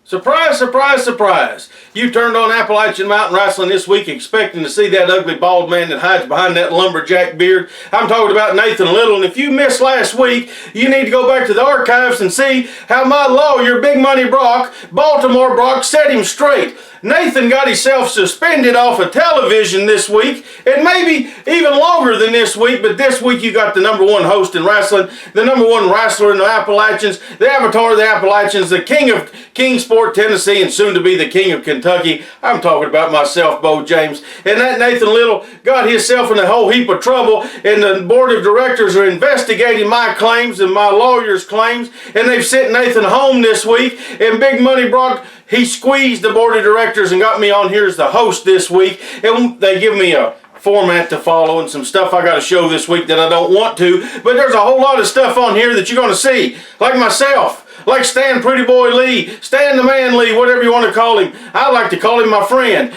Surprise, surprise, surprise. You turned on Appalachian Mountain Wrestling this week expecting to see that ugly bald man that hides behind that lumberjack beard. I'm talking about Nathan Little, and if you missed last week, you need to go back to the archives and see how my lawyer, Big Money Brock, Baltimore Brock, set him straight. Nathan got himself suspended off of television this week, and maybe even longer than this week, but this week you got the #1 host in wrestling, the #1 wrestler in the Appalachians, the avatar of the Appalachians, the king of Kingsport, Tennessee, and soon to be the king of Kentucky. I'm talking about myself, Beau James. And that Nathan Little got himself in a whole heap of trouble, and the board of directors are investigating my claims and my lawyer's claims, and they've sent Nathan home this week, and Big Money Brock, he squeezed the board of directors and got me on here as the host this week, and they give me a format to follow and some stuff I got to show this week that I don't want to, but there's a whole lot of stuff on here that you're going to see, like myself, like Stan Pretty Boy Lee, Stan the Man Lee, whatever you want to call him. I like to call him my friend.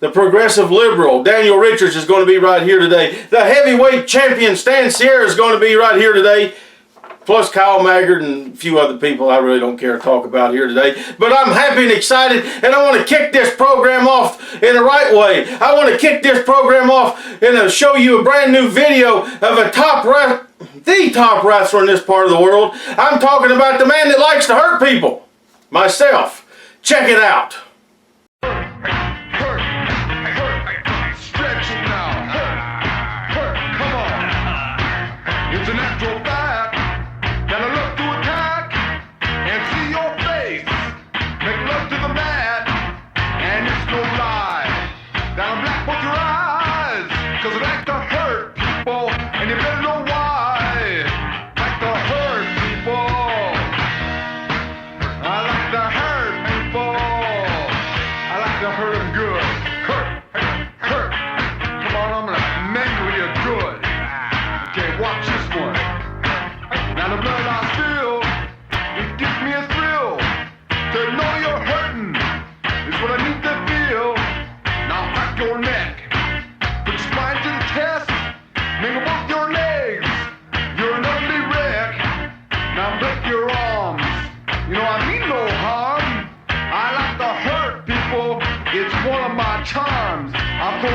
The progressive liberal, Daniel Richards, is going to be right here today. The heavyweight champion, Stan Sierra, is going to be right here today. Plus Kyle Maggard and a few other people I really don't care to talk about here today. But I'm happy and excited, and I want to kick this program off in the right way. I want to kick this program off and show you a brand new video of the top wrestler in this part of the world. I'm talking about the man that likes to hurt people. Myself. Check it out.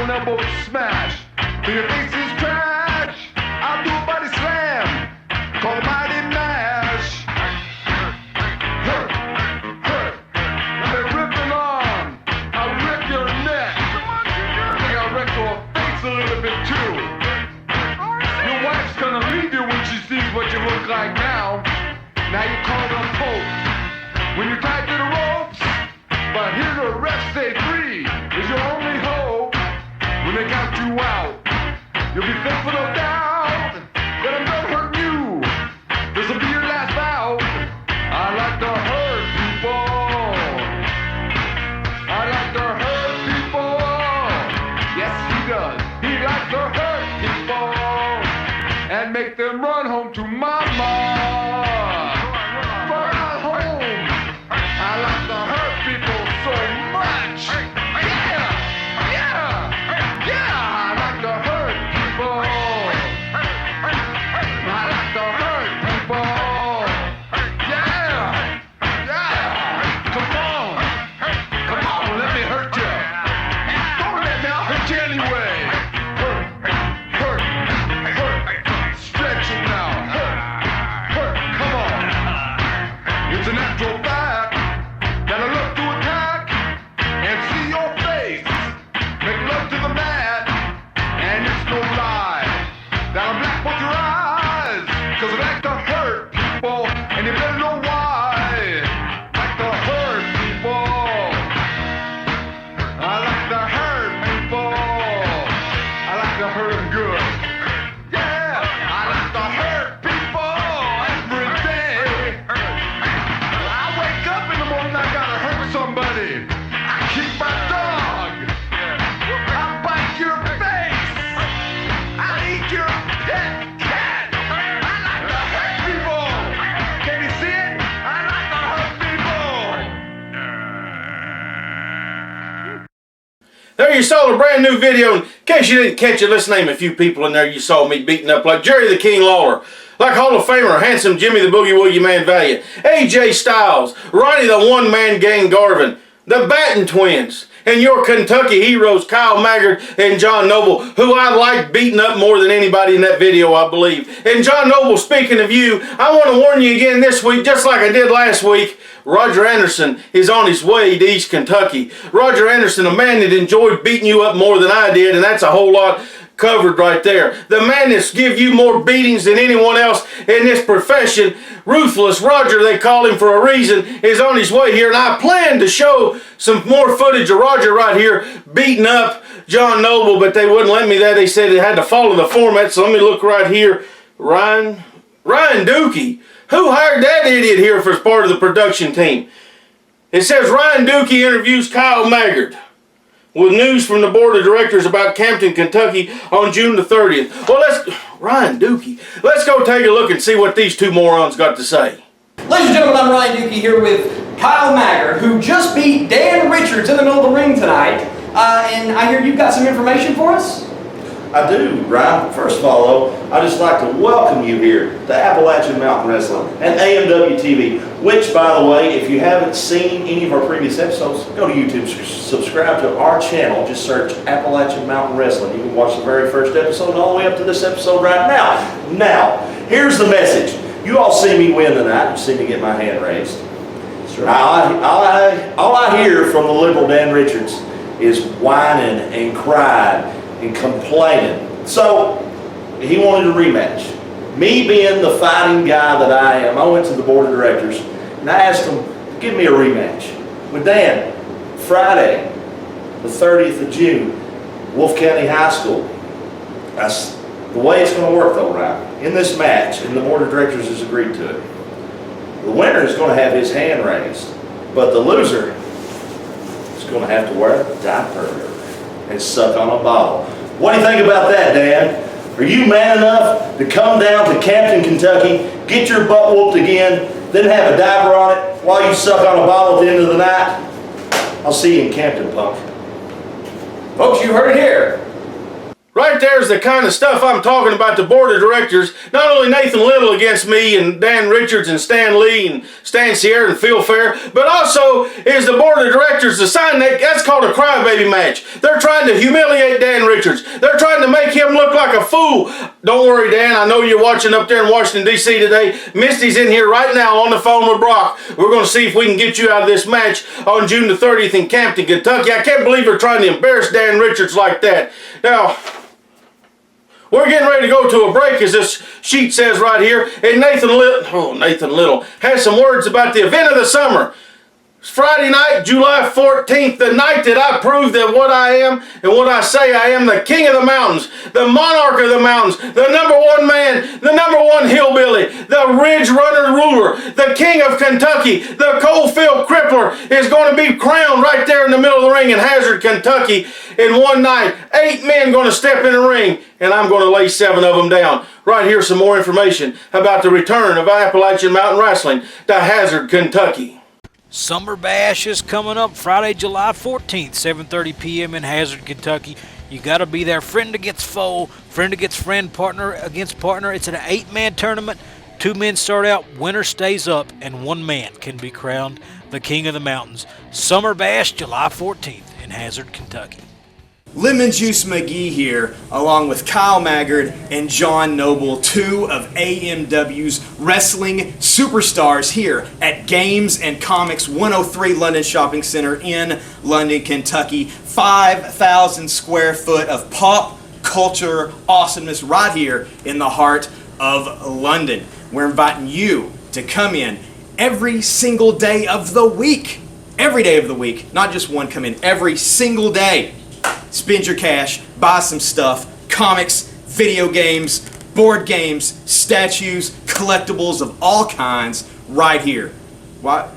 Elbow smash till your face is trash. I'll do a body slam called a mighty mash. Hurt, hurt. They rip an arm. I'll rip your neck. I think I'll wreck your face a little bit too. Your wife's gonna leave you when she sees what you look like now. Now you call it a poke when you're tied to the ropes. But here's a ref say 3 is your only hope. When they count you out, you'll be fit for no doubt that I'm done hurting you. This'll be your last bout. I like to hurt people. I like to hurt people. Yes, he does. He likes to hurt people and make them run home to mama. Run home. I like to hurt people so much. There you saw a brand new video. In case you didn't catch it, let's name a few people in there you saw me beating up, like Jerry the King Lawler. like Hall of Famer Handsome Jimmy the Boogie Woogie Man Valiant, AJ Styles, Ronnie the One Man Gang Garvin, the Batten Twins, and your Kentucky heroes Kyle Maggard and John Noble, who I like beating up more than anybody in that video, I believe. And John Noble, speaking of you, I want to warn you again this week, just like I did last week, Roger Anderson is on his way to East Kentucky. Roger Anderson, a man that enjoyed beating you up more than I did, and that's a whole lot covered right there. The man that's give you more beatings than anyone else in this profession, Ruthless Roger, they call him for a reason, is on his way here. And I plan to show some more footage of Roger right here beating up John Noble, but they wouldn't let me that. They said it had to follow the format, so let me look right here. Ryan Dookie. Who hired that idiot here for part of the production team? It says Ryan Dookie interviews Kyle Maggard with news from the board of directors about Campton, Kentucky on June the 30th. Well, Ryan Dookie, let's go take a look and see what these two morons got to say. Ladies and gentlemen, I'm Ryan Dookie here with Kyle Maggard, who just beat Dan Richards in the middle of the ring tonight. And I hear you've got some information for us? I do, Ryan. First of all, though, I'd just like to welcome you here to Appalachian Mountain Wrestling and AMW-TV, which, by the way, if you haven't seen any of our previous episodes, go to YouTube, subscribe to our channel, just search Appalachian Mountain Wrestling. You can watch the very first episode all the way up to this episode right now. Now, here's the message. You all see me win tonight. You see me get my hand raised. All I hear from the liberal Dan Richards is whining and crying and complaining. So he wanted a rematch. Me being the fighting guy that I am, I went to the board of directors and I asked them to give me a rematch with Dan. Friday, the 30th of June, Wolf County High School. That's the way it's going to work though, right? In this match, and the board of directors has agreed to it. The winner is going to have his hand raised, but the loser is going to have to wear a diaper and suck on a bottle. What do you think about that, Dan? Are you man enough to come down to Campton, Kentucky, get your butt whooped again, then have a diaper on it while you suck on a bottle at the end of the night? I'll see you in Campton, punk. Folks, you heard it here. Right there's the kind of stuff I'm talking about. The board of directors, not only Nathan Little against me and Dan Richards and Stan Lee and Stan Sierra and Phil Fair, but also is the board of directors deciding that's called a crybaby match. They're trying to humiliate Dan Richards. They're trying to make him look like a fool. Don't worry, Dan, I know you're watching up there in Washington, D.C. today. Misty's in here right now on the phone with Brock. We're going to see if we can get you out of this match on June the 30th in Campton, Kentucky. I can't believe they're trying to embarrass Dan Richards like that. Now, we're getting ready to go to a break, as this sheet says right here. And Nathan Little has some words about the event of the summer. It's Friday night, July 14th, the night that I prove that what I am and what I say I am, the king of the mountains, the monarch of the mountains, the number one man, the number one hillbilly, the ridge runner ruler, the king of Kentucky, the coalfield crippler is going to be crowned right there in the middle of the ring in Hazard, Kentucky. In one night, 8 men going to step in the ring, and I'm going to lay 7 of them down. Right here, some more information about the return of Appalachian Mountain Wrestling to Hazard, Kentucky. Summer Bash is coming up Friday, July 14th, 7:30 p.m. in Hazard, Kentucky. You got to be there. Friend against foe, friend against friend, partner against partner. It's an 8-man tournament. 2 men start out, winner stays up, and 1 man can be crowned the King of the Mountains. Summer Bash, July 14th in Hazard, Kentucky. Lemon Juice McGee here, along with Kyle Maggard and John Noble, 2 of AMW's wrestling superstars here at Games and Comics 103 London Shopping Center in London, Kentucky. 5,000 square foot of pop culture awesomeness right here in the heart of London. We're inviting you to come in every single day of the week. Every day of the week, not just one, come in every single day. Spend your cash, buy some stuff, comics, video games, board games, statues, collectibles of all kinds right here. Why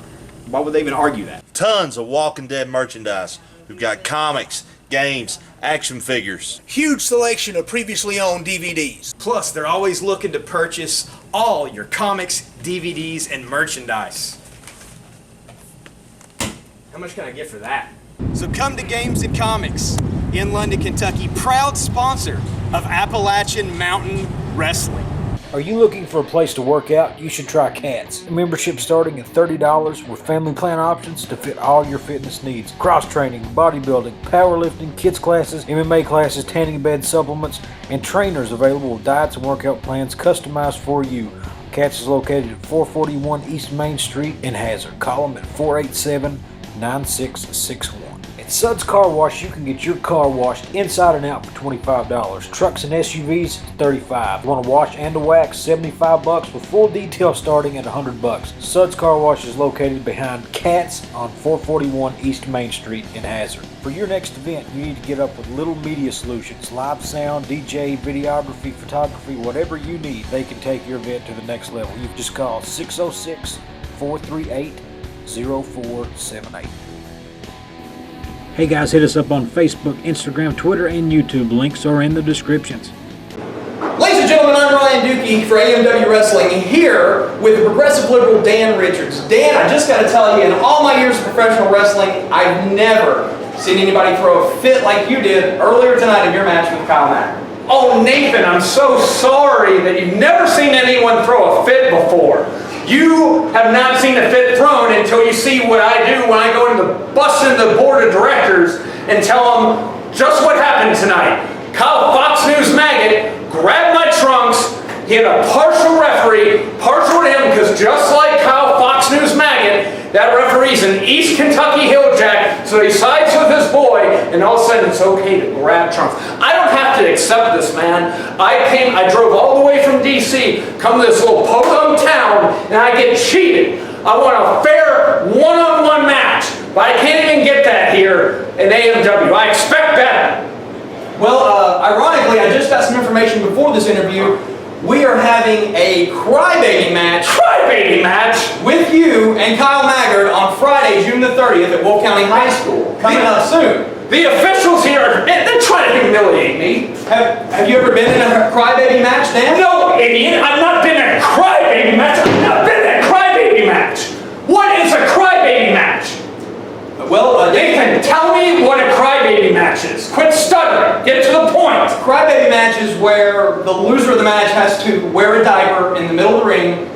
would they even argue that? Tons of Walking Dead merchandise. We've got comics, games, action figures. Huge selection of previously owned DVDs. Plus, they're always looking to purchase all your comics, DVDs, and merchandise. How much can I get for that? So come to Games and Comics in London, Kentucky, proud sponsor of Appalachian Mountain Wrestling. Are you looking for a place to work out? You should try Cats. Membership starting at $30 with family plan options to fit all your fitness needs. Cross training, bodybuilding, powerlifting, kids classes, MMA classes, tanning bed supplements, and trainers available with diets and workout plans customized for you. Cats is located at 441 East Main Street in Hazard. Call them at 487-9661. At Suds Car Wash, you can get your car washed inside and out for $25. Trucks and SUVs, $35. Want to wash and to wax, $75 with full detail starting at $100. Suds Car Wash is located behind Cats on 441 East Main Street in Hazard. For your next event, you need to get up with Little Media Solutions. Live sound, DJ, videography, photography, whatever you need, they can take your event to the next level. You just call 606-438-0478. Hey guys, hit us up on Facebook, Instagram, Twitter, and YouTube. Links are in the descriptions. Ladies and gentlemen, I'm Ryan Dookie for AMW Wrestling, here with the progressive liberal Dan Richards. Dan, I just got to tell you, in all my years of professional wrestling, I've never seen anybody throw a fit like you did earlier tonight in your match with Kyle Maggard. Oh, Nathan, I'm so sorry that you've never seen anyone throw a fit before. You have not seen a fit thrown until you see what I do when I go into bust into the board of directors and tell them just what happened tonight. Kyle Fox News Maggot grabbed my trunks. He had a partial referee, partial to him, because just like Kyle Fox News Maggot, that referee's an East Kentucky Hilljack, so he sides with his boy, and all of a sudden it's okay to grab trunks. I don't have to accept this, man. I drove all the way from DC, come to this little podunk town, and I get cheated. I want a fair one-on-one match, but I can't even get that here in AMW. I expect better. Well, ironically, I just got some information before this interview. We are having a crybaby match. Crybaby match? With you and Kyle Maggard on Friday, June the 30th at Wolf County High School. Coming up soon. The officials here, they're trying to humiliate me. Have you ever been in a crybaby match, Dan? No, idiot. I've not been in a crybaby match. I've not been in a crybaby match. What is a crybaby match? Well, Nathan, tell me what a crybaby match is. Quit stuttering. Get to the point. Crybaby match is where the loser of the match has to wear a diaper in the middle of the ring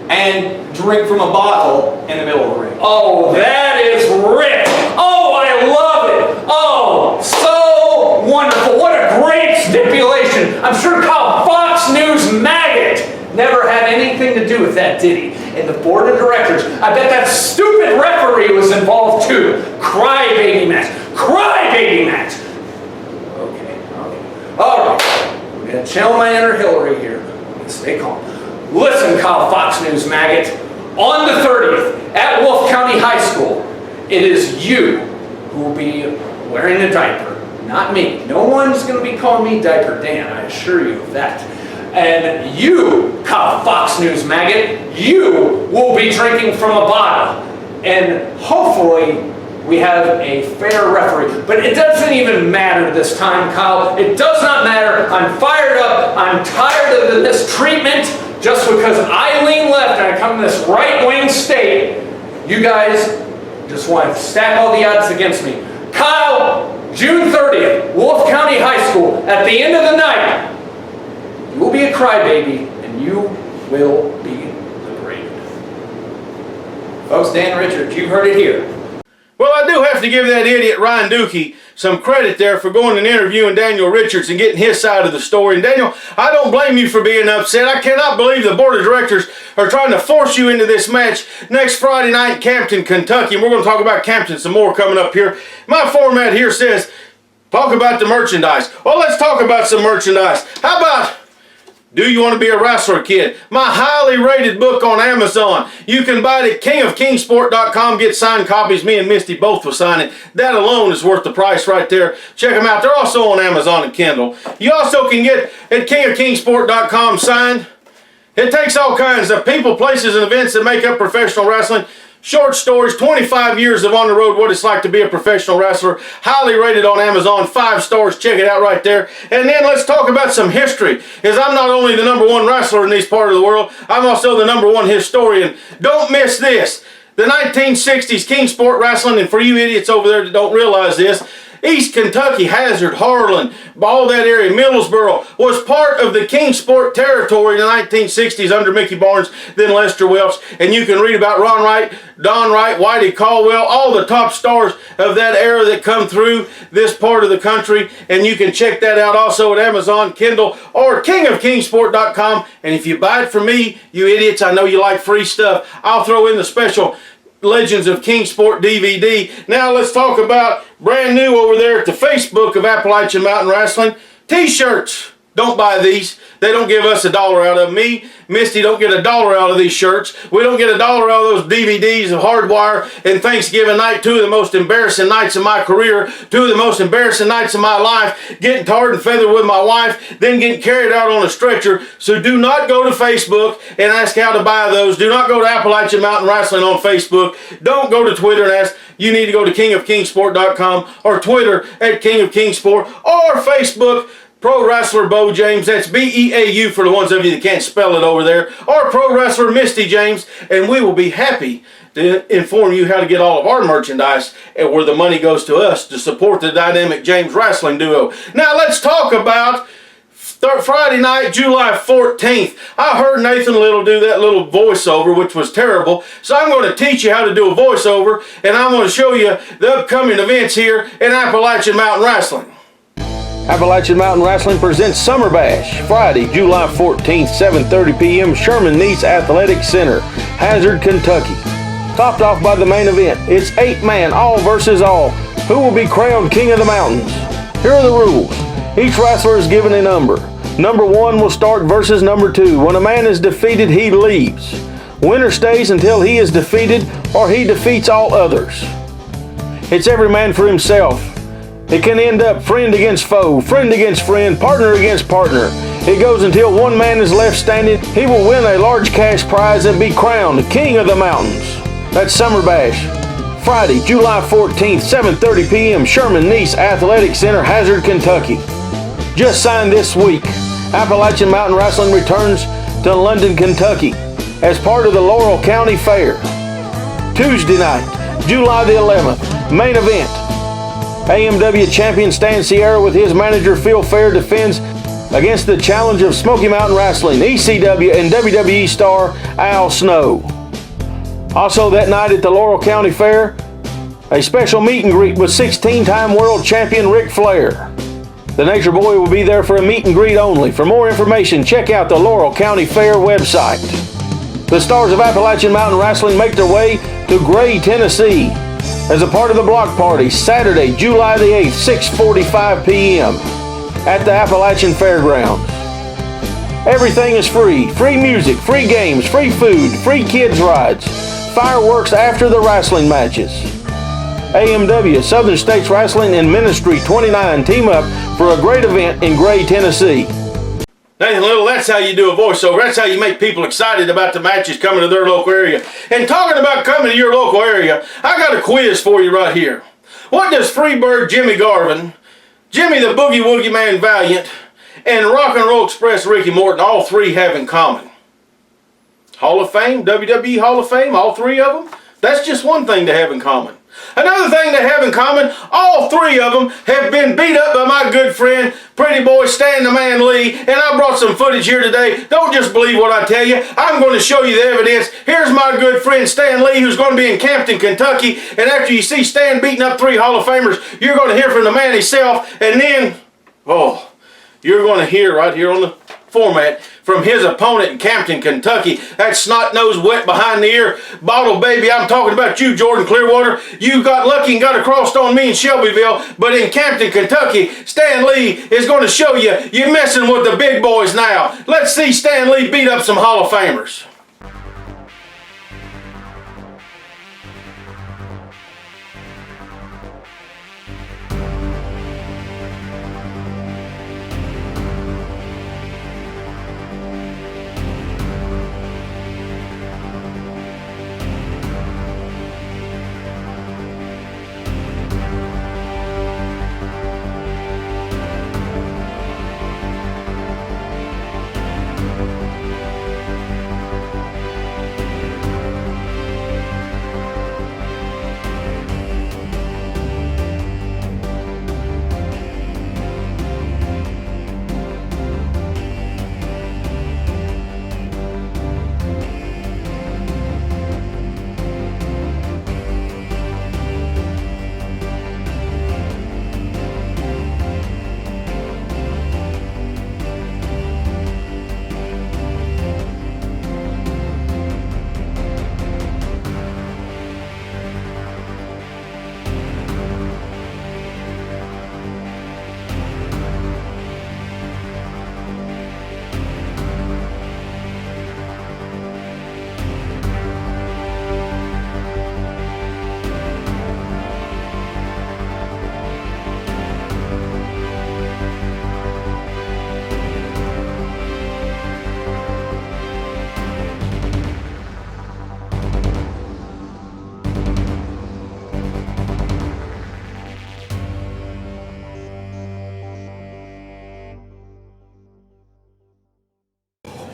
and drink from a bottle in the middle of the ring. Oh, that is rich. Oh, I love it. Oh, so wonderful. What a great stipulation. I'm sure Kyle Fox News Maggot never had anything to do with that, did he? And the board of directors, I bet that stupid referee was involved too. Crybaby match. Crybaby match. Okay. All right. I'm going to channel my inner Hillary here. Stay calm. Listen, Kyle Fox News Maggot. On the 30th at Wolf County High School, it is you who will be wearing a diaper, not me. No one's going to be calling me Diaper Dan, I assure you of that. And you, Kyle Fox News Maggot, you will be drinking from a bottle. And hopefully we have a fair referee. But it doesn't even matter this time, Kyle. It does not matter. I'm fired up. I'm tired of this treatment. Just because I lean left and I come to this right-wing state, you guys just want to stack all the odds against me. Kyle, June 30th, Wolf County High School, at the end of the night, you will be a crybaby, and you will be liberated. Folks, Dan Richards, you've heard it here. Well, I do have to give that idiot Ryan Dookie some credit there for going and interviewing Daniel Richards and getting his side of the story. And Daniel, I don't blame you for being upset. I cannot believe the board of directors are trying to force you into this match next Friday night in Campton, Kentucky. And we're going to talk about Campton some more coming up here. My format here says, talk about the merchandise. Well, let's talk about some merchandise. How about Do You Want to Be a Wrestler, Kid? My highly rated book on Amazon. You can buy it at kingofkingsport.com. Get signed copies. Me and Misty both will sign it. That alone is worth the price right there. Check them out. They're also on Amazon and Kindle. You also can get at kingofkingsport.com signed. It takes all kinds of people, places, and events that make up professional wrestling. Short stories, 25 years of on the road, what it's like to be a professional wrestler. Highly rated on Amazon, 5 stars. Check it out right there. And then let's talk about some history. Because I'm not only the #1 wrestler in this part of the world, I'm also the #1 historian. Don't miss this. The 1960s King Sport Wrestling, and for you idiots over there that don't realize this, East Kentucky, Hazard, Harlan, all that area, Middlesboro, was part of the Kingsport territory in the 1960s under Mickey Barnes, then Lester Welch. And you can read about Ron Wright, Don Wright, Whitey Caldwell, all the top stars of that era that come through this part of the country. And you can check that out also at Amazon, Kindle, or kingofkingsport.com. And if you buy it from me, you idiots, I know you like free stuff, I'll throw in the special Legends of Kingsport DVD. Now let's talk about brand new over there at the Facebook of Appalachian Mountain Wrestling. T-shirts. Don't buy these. They don't give us $1 out of them. Me, Misty don't get $1 out of these shirts. We don't get $1 out of those DVDs of Hardwire and Thanksgiving night, two of the most embarrassing nights of my career, two of the most embarrassing nights of my life, getting tarred and feathered with my wife, then getting carried out on a stretcher. So do not go to Facebook and ask how to buy those. Do not go to Appalachian Mountain Wrestling on Facebook. Don't go to Twitter and ask. You need to go to kingofkingsport.com or Twitter at kingofkingsport or Facebook, Pro Wrestler Beau James, that's B-E-A-U for the ones of you that can't spell it over there, or Pro Wrestler Misty James, and we will be happy to inform you how to get all of our merchandise and where the money goes to us to support the Dynamic James Wrestling Duo. Now let's talk about Friday night, July 14th. I heard Nathan Little do that little voiceover, which was terrible, so I'm going to teach you how to do a voiceover, and I'm going to show you the upcoming events here in Appalachian Mountain Wrestling. Appalachian Mountain Wrestling presents Summer Bash, Friday, July 14th, 7:30 p.m., Sherman Neese Athletic Center, Hazard, Kentucky. Topped off by the main event. It's 8-man, all versus all. Who will be crowned King of the Mountains? Here are the rules. Each wrestler is given a number. Number 1 will start versus number 2. When a man is defeated, he leaves. Winner stays until he is defeated or he defeats all others. It's every man for himself. It can end up friend against foe, friend against friend, partner against partner. It goes until one man is left standing. He will win a large cash prize and be crowned King of the Mountains. That's Summer Bash. Friday, July 14th, 7:30 p.m., Sherman Neese Athletic Center, Hazard, Kentucky. Just signed this week, Appalachian Mountain Wrestling returns to London, Kentucky as part of the Laurel County Fair. Tuesday night, July the 11th, main event. AMW champion Stan Sierra with his manager Phil Fair defends against the challenge of Smoky Mountain Wrestling, ECW and WWE star Al Snow. Also that night at the Laurel County Fair, a special meet and greet with 16-time world champion Ric Flair. The Nature Boy will be there for a meet and greet only. For more information, check out the Laurel County Fair website. The stars of Appalachian Mountain Wrestling make their way to Gray, Tennessee as a part of the block party Saturday, July the 8th, 6:45 p.m. at the Appalachian Fairgrounds. Everything is free. Free music, free games, free food, free kids rides, fireworks after the wrestling matches. AMW, Southern States Wrestling and Ministry 29 team up for a great event in Gray, Tennessee. Nathan Little, that's how you do a voiceover. That's how you make people excited about the matches coming to their local area. And talking about coming to your local area, I got a quiz for you right here. What does Freebird Jimmy Garvin, Jimmy the Boogie Woogie Man Valiant, and Rock and Roll Express Ricky Morton all three have in common? Hall of Fame, WWE Hall of Fame, all three of them? That's just one thing to have in common. Another thing they have in common, all three of them have been beat up by my good friend, Pretty Boy Stan the Man Lee, and I brought some footage here today. Don't just believe what I tell you. I'm going to show you the evidence. Here's my good friend Stan Lee, who's going to be in Campton, Kentucky, and after you see Stan beating up three Hall of Famers, you're going to hear from the man himself, and then, you're going to hear right here on the format from his opponent in Campton, Kentucky. That snot-nosed, wet behind the ear bottle baby. I'm talking about you, Jordan Clearwater. You got lucky and got across on me in Shelbyville, but in Campton, Kentucky, Stan Lee is going to show you you're messing with the big boys now. Let's see Stan Lee beat up some Hall of Famers.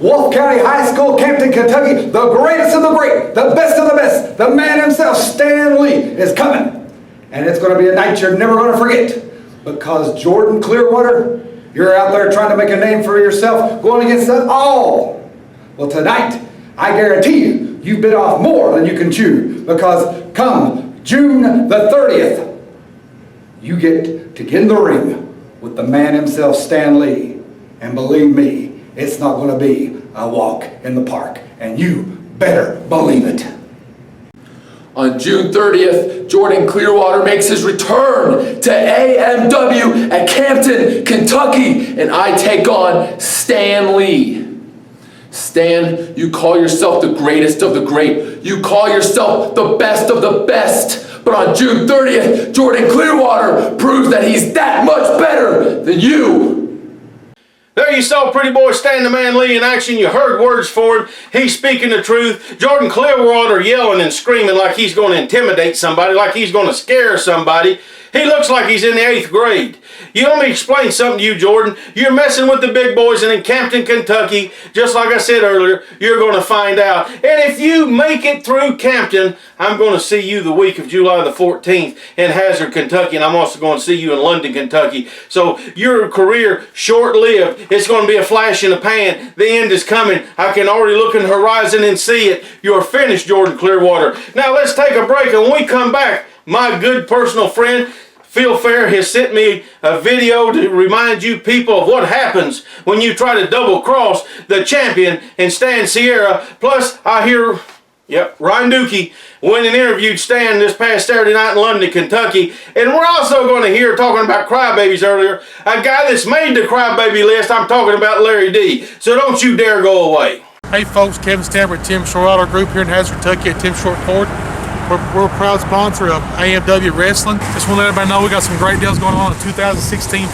Wolf County High School, Campton, Kentucky, the greatest of the great, the best of the best, the man himself, Stan Lee, is coming. And it's going to be a night you're never going to forget. Because Jordan Clearwater, you're out there trying to make a name for yourself, going against us all. Well, tonight, I guarantee you, you bit off more than you can chew. Because come June the 30th, you get to get in the ring with the man himself, Stan Lee. And believe me, it's not going to be a walk in the park. And you better believe it. On June 30th, Jordan Clearwater makes his return to AMW at Campton, Kentucky, and I take on Stan Lee. Stan, you call yourself the greatest of the great. You call yourself the best of the best. But on June 30th, Jordan Clearwater proves that he's that much better than you. There you saw pretty boy Stan the Man Lee in action. You heard words for him. He's speaking the truth. Jordan Clearwater yelling and screaming like he's going to intimidate somebody, like he's going to scare somebody. He looks like he's in the 8th grade. You let me explain something to you, Jordan. You're messing with the big boys, and in Campton, Kentucky, just like I said earlier, you're going to find out. And if you make it through Campton, I'm going to see you the week of July the 14th in Hazard, Kentucky, and I'm also going to see you in London, Kentucky. So your career, short-lived. It's going to be a flash in the pan. The end is coming. I can already look in the horizon and see it. You're finished, Jordan Clearwater. Now let's take a break, and when we come back, my good personal friend, Phil Fair, has sent me a video to remind you people of what happens when you try to double-cross the champion and Stan Sierra. Plus, I hear, Ryan Dookie went and interviewed Stan this past Saturday night in London, Kentucky. And we're also going to hear, talking about crybabies earlier, a guy that's made the crybaby list. I'm talking about Larry D. So don't you dare go away. Hey folks, Kevin Stamper at Tim Short Auto Group here in Hazard, Kentucky at Tim Short Ford. We're a proud sponsor of AMW Wrestling. Just want to let everybody know we got some great deals going on in 2016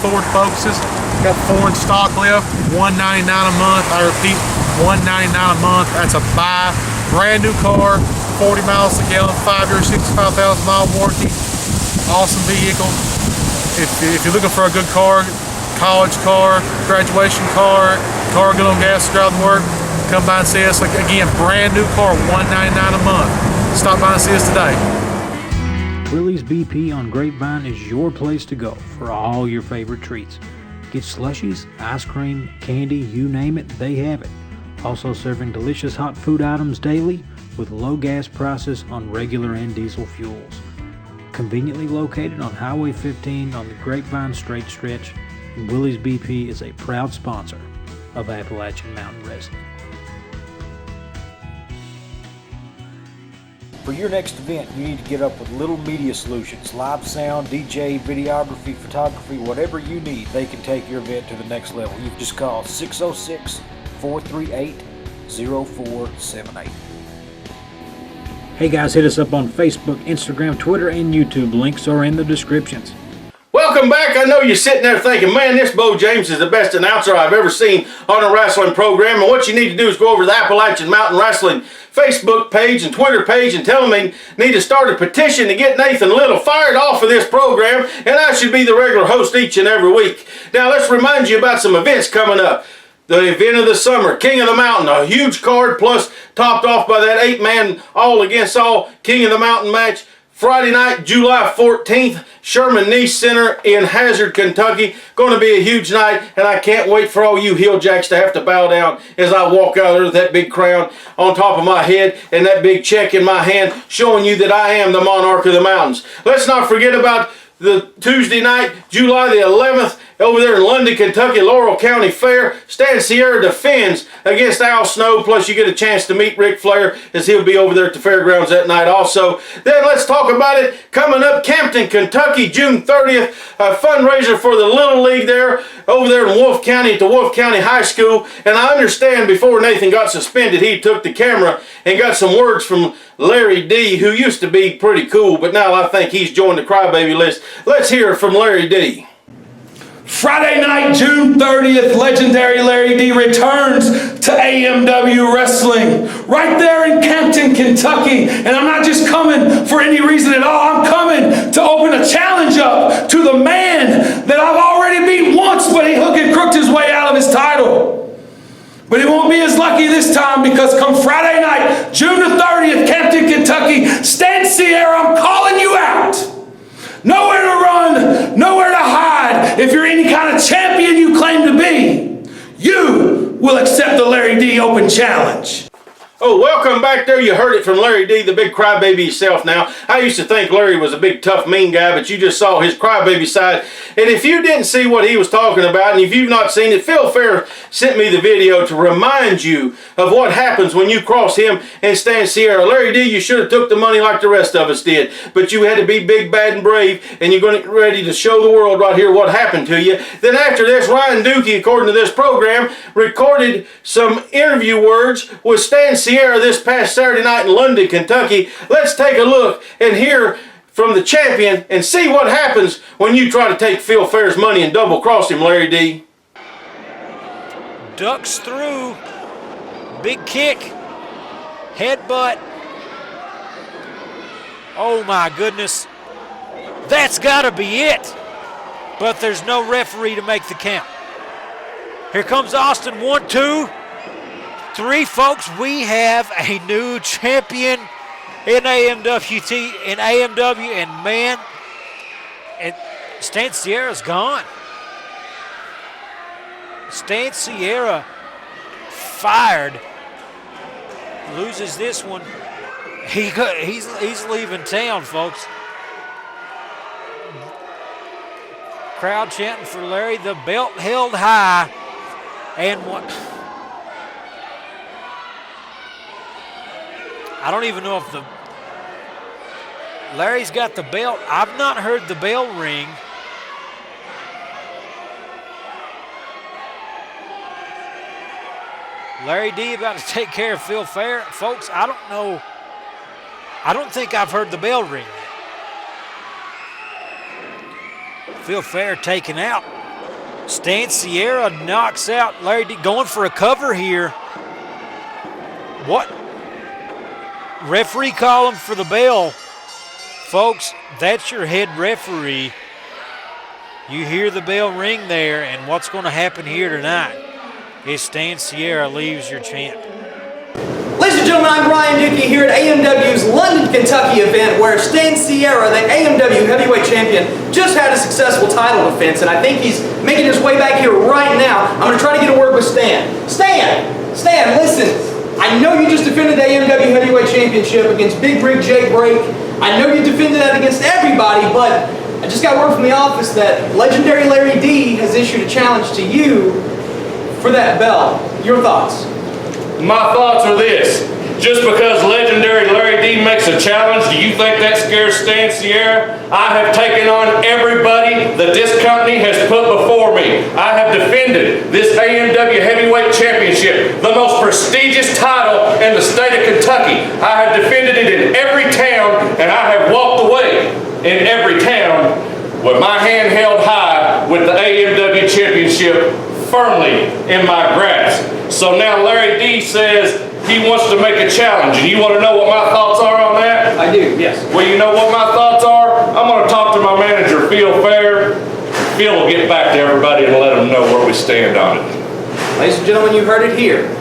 Ford Focuses. Got 4 in stock left, $199 a month. I repeat, $199 a month. That's a buy. Brand new car, 40 miles a gallon, 5 year, 65,000 mile warranty. Awesome vehicle. If you're looking for a good car, college car, graduation car good on gas to drive to work, come by and see us. Again, brand new car, $199 a month. Stop by and see us today. Willie's BP on Grapevine is your place to go for all your favorite treats. Get slushies, ice cream, candy, you name it, they have it. Also serving delicious hot food items daily with low gas prices on regular and diesel fuels. Conveniently located on Highway 15 on the Grapevine Straight Stretch, Willie's BP is a proud sponsor of Appalachian Mountain Wrestling. For your next event, you need to get up with Little Media Solutions. Live sound, DJ, videography, photography, whatever you need, they can take your event to the next level. You just call 606-438-0478. Hey guys, hit us up on Facebook, Instagram, Twitter, and YouTube. Links are in the descriptions. Welcome back. I know you're sitting there thinking, man, this Beau James is the best announcer I've ever seen on a wrestling program. And what you need to do is go over to the Appalachian Mountain Wrestling Facebook page and Twitter page and tell them they need to start a petition to get Nathan Little fired off of this program, and I should be the regular host each and every week. Now, let's remind you about some events coming up. The event of the summer, King of the Mountain, a huge card, plus topped off by that 8-man all against all King of the Mountain match. Friday night, July 14th, Sherman Niece Center in Hazard, Kentucky. Going to be a huge night, and I can't wait for all you heel jacks to have to bow down as I walk out there with that big crown on top of my head and that big check in my hand, showing you that I am the monarch of the mountains. Let's not forget about the Tuesday night, July the 11th, over there in London, Kentucky, Laurel County Fair. Stan Sierra defends against Al Snow, plus you get a chance to meet Ric Flair as he'll be over there at the fairgrounds that night also. Then let's talk about it coming up, Campton, Kentucky, June 30th, a fundraiser for the Little League there, over there in Wolf County at the Wolf County High School. And I understand before Nathan got suspended, he took the camera and got some words from Larry D, who used to be pretty cool, but now I think he's joined the crybaby list. Let's hear from Larry D. Friday night, June 30th, legendary Larry D returns to AMW Wrestling right there in Campton, Kentucky. And I'm not just coming for any reason at all. I'm coming to open a challenge up to the man that I've already beat once, but he hook and crooked his way out of his title. But he won't be as lucky this time because come Friday night, June the 30th, Campton, Kentucky, Stan Sierra, I'm calling you out. Nowhere to run, nowhere to hide. If you're any kind of champion you claim to be, you will accept the Larry D Open Challenge. Oh, welcome back there. You heard it from Larry D, the big crybaby himself now. I used to think Larry was a big, tough, mean guy, but you just saw his crybaby side. And if you didn't see what he was talking about, and if you've not seen it, Phil Fair sent me the video to remind you of what happens when you cross him and Stan Sierra. Larry D, you should have took the money like the rest of us did, but you had to be big, bad, and brave, and you're going to get ready to show the world right here what happened to you. Then after this, Ryan Dookie, according to this program, recorded some interview words with Stan Sierra this past Saturday night in London, Kentucky. Let's take a look and hear from the champion and see what happens when you try to take Phil Fair's money and double cross him, Larry D. Ducks through. Big kick. Headbutt. Oh my goodness. That's got to be it. But there's no referee to make the count. Here comes Austin. 1, 2, 3, folks. We have a new champion in AMW-TV, and man, Stan Sierra's gone. Stan Sierra fired, loses this one. He's leaving town, folks. Crowd chanting for Larry. The belt held high, and what? I don't even know if Larry's got the belt. I've not heard the bell ring. Larry D about to take care of Phil Fair. Folks, I don't know. I don't think I've heard the bell ring yet. Phil Fair taken out. Stan Sierra knocks out Larry D. Going for a cover here. What? Referee call him for the bell. Folks, that's your head referee. You hear the bell ring there, and what's going to happen here tonight is Stan Sierra leaves your champ. Ladies and gentlemen, I'm Ryan Dookie here at AMW's London, Kentucky event where Stan Sierra, the AMW heavyweight champion, just had a successful title defense, and I think he's making his way back here right now. I'm going to try to get a word with Stan. Stan, listen. I know you just defended the AMW Heavyweight Championship against Big Rig Jake Brake. I know you defended that against everybody, but I just got word from the office that legendary Larry D has issued a challenge to you for that belt. Your thoughts? My thoughts are this. Just because legendary Larry D makes a challenge, do you think that scares Stan Sierra? I have taken on everybody that this company has put before me. I have defended this AMW Heavyweight Championship, the most prestigious title in the state of Kentucky. I have defended it in every town, and I have walked away in every town with my hand held high with the AMW Championship firmly in my grasp. So now Larry D says he wants to make a challenge, and you want to know what my thoughts are on that? I do, yes. Well, you know what my thoughts are? I'm going to talk to my manager, Phil Fair. Phil will get back to everybody and let them know where we stand on it. Ladies and gentlemen, you heard it here.